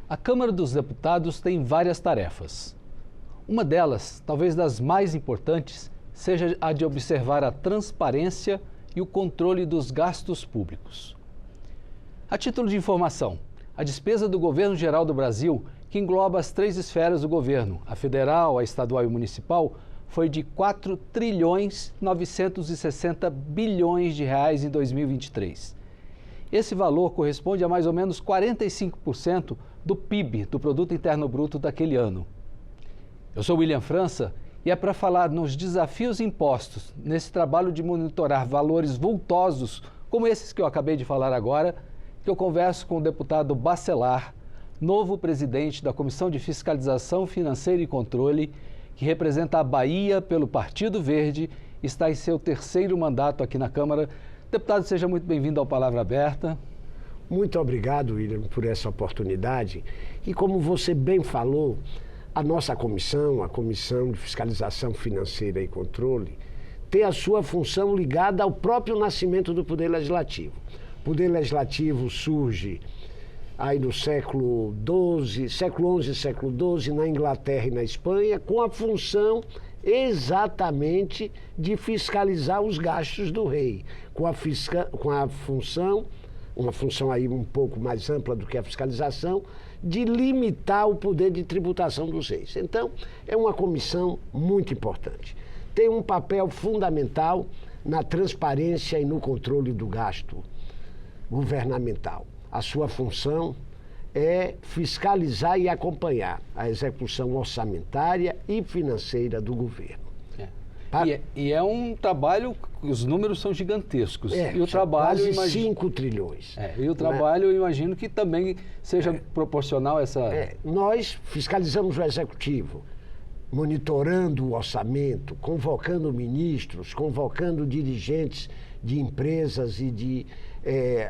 A Câmara dos Deputados tem várias tarefas. Uma delas, talvez das mais importantes, seja a de observar a transparência e o controle dos gastos públicos. A título de informação, a despesa do Governo Geral do Brasil, que engloba as três esferas do governo, a federal, a estadual e municipal, foi de 4.960 bilhões de reais em 2023. Esse valor corresponde a mais ou menos 45% do PIB, do Produto Interno Bruto daquele ano. Eu sou William França e é para falar nos desafios impostos nesse trabalho de monitorar valores vultosos, como esses que eu acabei de falar agora, que eu converso com o deputado Bacelar, novo presidente da Comissão de Fiscalização Financeira e Controle, que representa a Bahia pelo Partido Verde, está em seu terceiro mandato aqui na Câmara. Deputado, seja muito bem-vindo ao Palavra Aberta. Muito obrigado, William, por essa oportunidade. E como você bem falou, a nossa comissão, a Comissão de Fiscalização Financeira e Controle, tem a sua função ligada ao próprio nascimento do Poder Legislativo. O Poder Legislativo surge aí no século XI, século XII, na Inglaterra e na Espanha, com a função exatamente de fiscalizar os gastos do rei, com a função, uma função aí um pouco mais ampla do que a fiscalização, de limitar o poder de tributação dos reis. Então, é uma comissão muito importante. Tem um papel fundamental na transparência e no controle do gasto governamental. A sua função é fiscalizar e acompanhar a execução orçamentária e financeira do governo. E é um trabalho, os números são gigantescos. E o trabalho, quase 5 trilhões. E o trabalho, eu imagino que também seja proporcional a essa... Nós fiscalizamos o executivo, monitorando o orçamento, convocando ministros, convocando dirigentes de empresas e de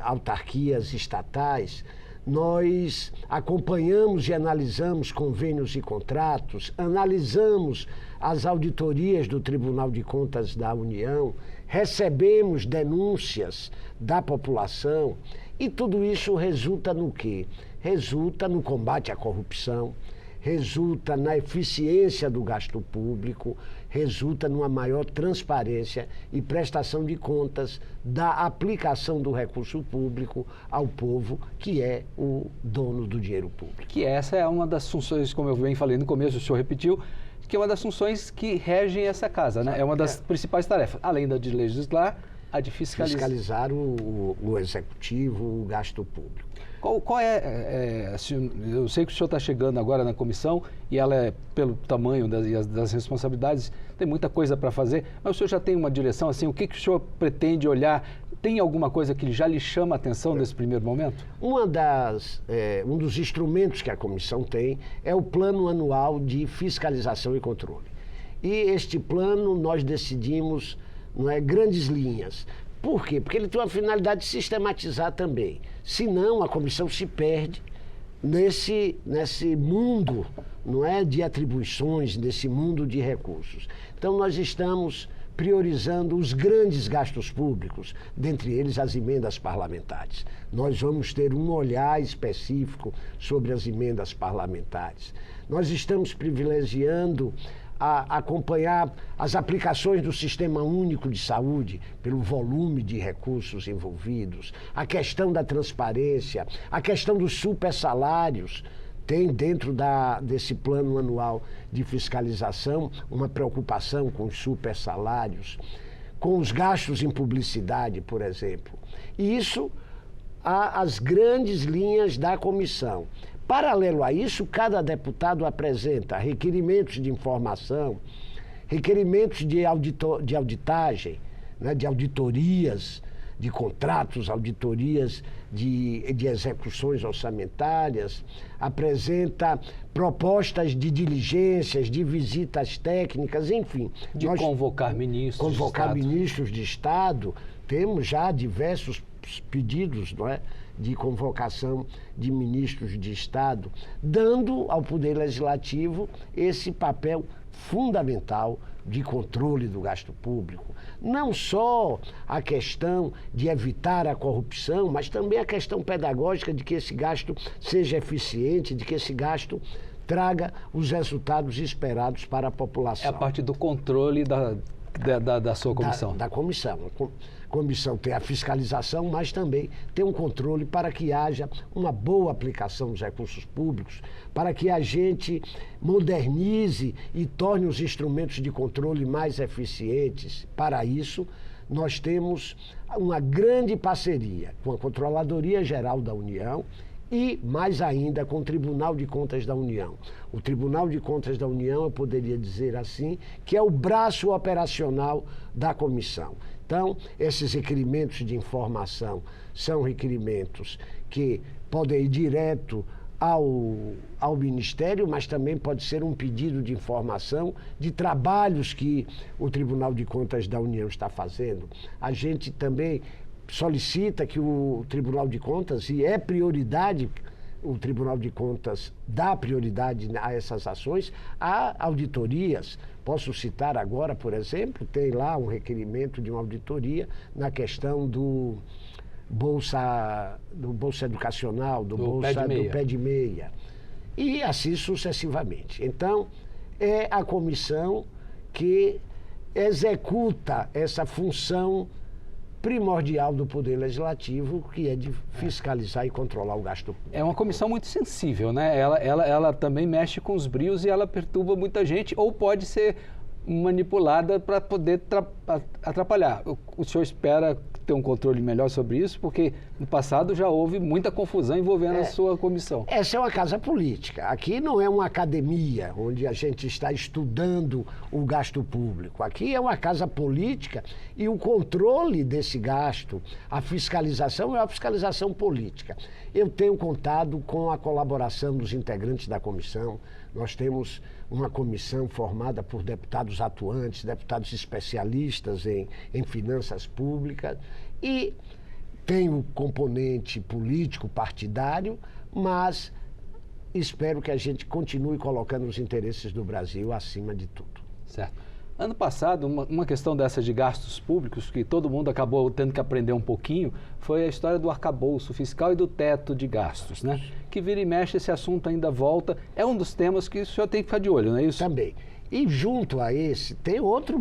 autarquias estatais. Nós acompanhamos e analisamos convênios e contratos, analisamos as auditorias do Tribunal de Contas da União, recebemos denúncias da população e tudo isso resulta no quê? Resulta no combate à corrupção, resulta na eficiência do gasto público, resulta numa maior transparência e prestação de contas da aplicação do recurso público ao povo, que é o dono do dinheiro público. Que essa é uma das funções, como eu bem falei no começo, o senhor repetiu, que é uma das funções que regem essa casa, né? É uma das principais tarefas, além da de legislar, a de fiscalizar. Fiscalizar o executivo, o gasto público. Qual eu sei que o senhor está chegando agora na comissão e ela é, pelo tamanho das responsabilidades, tem muita coisa para fazer, mas o senhor já tem uma direção, assim, o que o senhor pretende olhar? Tem alguma coisa que já lhe chama a atenção nesse primeiro momento? Um dos instrumentos que a comissão tem é o Plano Anual de Fiscalização e Controle. E este plano nós decidimos, grandes linhas. Por quê? Porque ele tem uma finalidade de sistematizar também. Senão, a comissão se perde nesse mundo, de atribuições, nesse mundo de recursos. Então, nós estamos priorizando os grandes gastos públicos, dentre eles as emendas parlamentares. Nós vamos ter um olhar específico sobre as emendas parlamentares. Nós estamos privilegiando acompanhar as aplicações do Sistema Único de Saúde, pelo volume de recursos envolvidos, a questão da transparência, a questão dos supersalários. Tem dentro desse plano anual de fiscalização uma preocupação com os supersalários, com os gastos em publicidade, por exemplo. E isso há as grandes linhas da comissão. Paralelo a isso, cada deputado apresenta requerimentos de informação, requerimentos de auditagem, de auditorias de contratos, auditorias de execuções orçamentárias, apresenta propostas de diligências, de visitas técnicas, enfim. De convocar ministros de Estado. Convocar ministros de Estado. Temos já diversos pedidos, de convocação de ministros de Estado, dando ao Poder Legislativo esse papel fundamental de controle do gasto público. Não só a questão de evitar a corrupção, mas também a questão pedagógica de que esse gasto seja eficiente, de que esse gasto traga os resultados esperados para a população. É a parte do controle da sua comissão. Da comissão. A comissão tem a fiscalização, mas também tem um controle para que haja uma boa aplicação dos recursos públicos, para que a gente modernize e torne os instrumentos de controle mais eficientes. Para isso, nós temos uma grande parceria com a Controladoria Geral da União e, mais ainda, com o Tribunal de Contas da União. O Tribunal de Contas da União, eu poderia dizer assim, que é o braço operacional da comissão. Então, esses requerimentos de informação são requerimentos que podem ir direto ao Ministério, mas também pode ser um pedido de informação de trabalhos que o Tribunal de Contas da União está fazendo. A gente também solicita que o Tribunal de Contas, e é prioridade, o Tribunal de Contas dá prioridade a essas ações, a auditorias. Posso citar agora, por exemplo, tem lá um requerimento de uma auditoria na questão do Bolsa Educacional, do Pé de Meia, e assim sucessivamente. Então, é a comissão que executa essa função primordial do Poder Legislativo, que é de fiscalizar e controlar o gasto público. É uma comissão muito sensível, né? Ela também mexe com os brios e ela perturba muita gente, ou pode ser manipulada para poder atrapalhar. O senhor espera ter um controle melhor sobre isso? Porque no passado já houve muita confusão envolvendo a sua comissão. Essa é uma casa política. Aqui não é uma academia onde a gente está estudando o gasto público. Aqui é uma casa política e o controle desse gasto, a fiscalização é uma fiscalização política. Eu tenho contado com a colaboração dos integrantes da comissão. Nós temos uma comissão formada por deputados atuantes, deputados especialistas em finanças públicas, e tem o componente político partidário, mas espero que a gente continue colocando os interesses do Brasil acima de tudo. Certo. Ano passado, uma questão dessa de gastos públicos, que todo mundo acabou tendo que aprender um pouquinho, foi a história do arcabouço fiscal e do teto de gastos, né? Que vira e mexe, esse assunto ainda volta. É um dos temas que o senhor tem que ficar de olho, não é isso? Também. E junto a esse, tem outra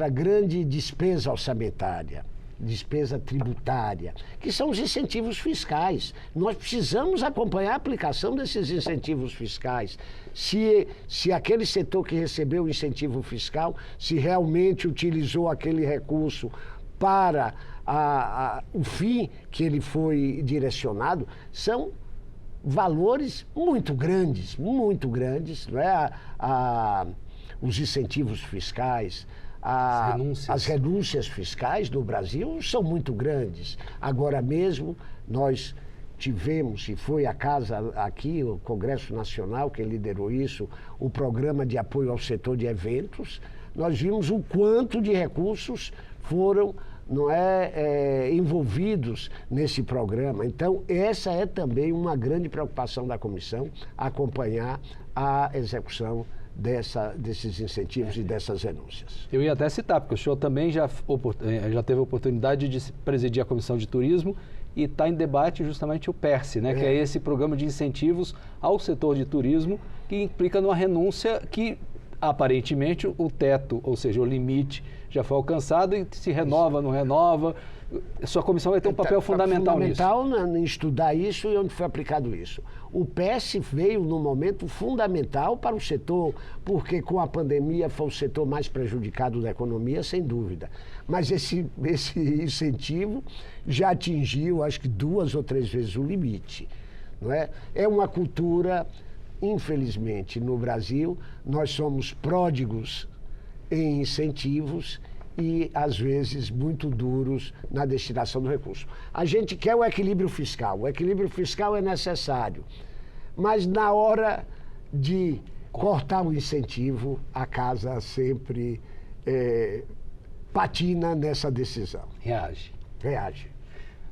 grande despesa orçamentária, despesa tributária, que são os incentivos fiscais. Nós precisamos acompanhar a aplicação desses incentivos fiscais. Se aquele setor que recebeu o incentivo fiscal, se realmente utilizou aquele recurso para o fim que ele foi direcionado, são valores muito grandes, não é? Os incentivos fiscais, as renúncias fiscais no Brasil são muito grandes. Agora mesmo, nós tivemos, e foi a casa aqui, o Congresso Nacional, que liderou isso, o programa de apoio ao setor de eventos. Nós vimos o quanto de recursos foram envolvidos nesse programa. Então, essa é também uma grande preocupação da comissão, acompanhar a execução desses incentivos e dessas renúncias. Eu ia até citar, porque o senhor também já teve a oportunidade de presidir a Comissão de Turismo e está em debate justamente o PERSE, né? Que é esse programa de incentivos ao setor de turismo, que implica numa renúncia que, aparentemente, o teto, ou seja, o limite, já foi alcançado e se renova, não renova. Sua comissão vai ter um papel fundamental nisso. Fundamental em estudar isso e onde foi aplicado isso. O PES veio num momento fundamental para o setor, porque com a pandemia foi o setor mais prejudicado da economia, sem dúvida. Mas esse incentivo já atingiu, acho que 2 ou 3 vezes o limite. Não é? É uma cultura, infelizmente, no Brasil, nós somos pródigos em incentivos e, às vezes, muito duros na destinação do recurso. A gente quer o equilíbrio fiscal. O equilíbrio fiscal é necessário. Mas, na hora de cortar o incentivo, a casa sempre patina nessa decisão. Reage. Reage.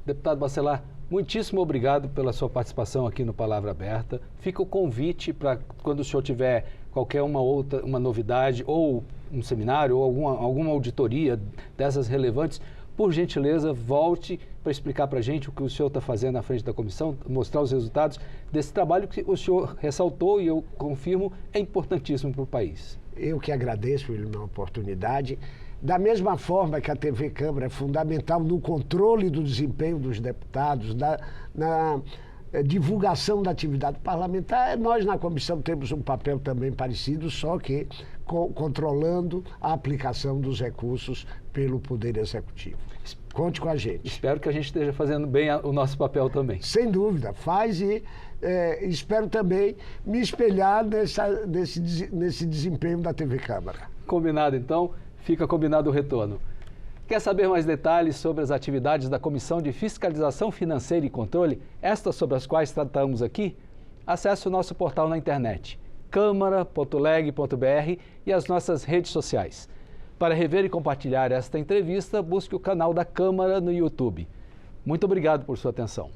Deputado Bacelar, Muitíssimo obrigado pela sua participação aqui no Palavra Aberta. Fica o convite para quando o senhor tiver qualquer uma novidade, ou um seminário, ou alguma auditoria dessas relevantes, por gentileza, volte para explicar para a gente o que o senhor está fazendo à frente da comissão, mostrar os resultados desse trabalho que o senhor ressaltou e eu confirmo é importantíssimo para o país. Eu que agradeço pela oportunidade. Da mesma forma que a TV Câmara é fundamental no controle do desempenho dos deputados, na divulgação da atividade parlamentar, nós na comissão temos um papel também parecido, só que controlando a aplicação dos recursos pelo Poder Executivo. Conte com a gente. Espero que a gente esteja fazendo bem o nosso papel também. Sem dúvida, faz e espero também me espelhar nesse desempenho da TV Câmara. Combinado, então. Fica combinado o retorno. Quer saber mais detalhes sobre as atividades da Comissão de Fiscalização Financeira e Controle, estas sobre as quais tratamos aqui? Acesse o nosso portal na internet, câmara.leg.br e as nossas redes sociais. Para rever e compartilhar esta entrevista, busque o canal da Câmara no YouTube. Muito obrigado por sua atenção.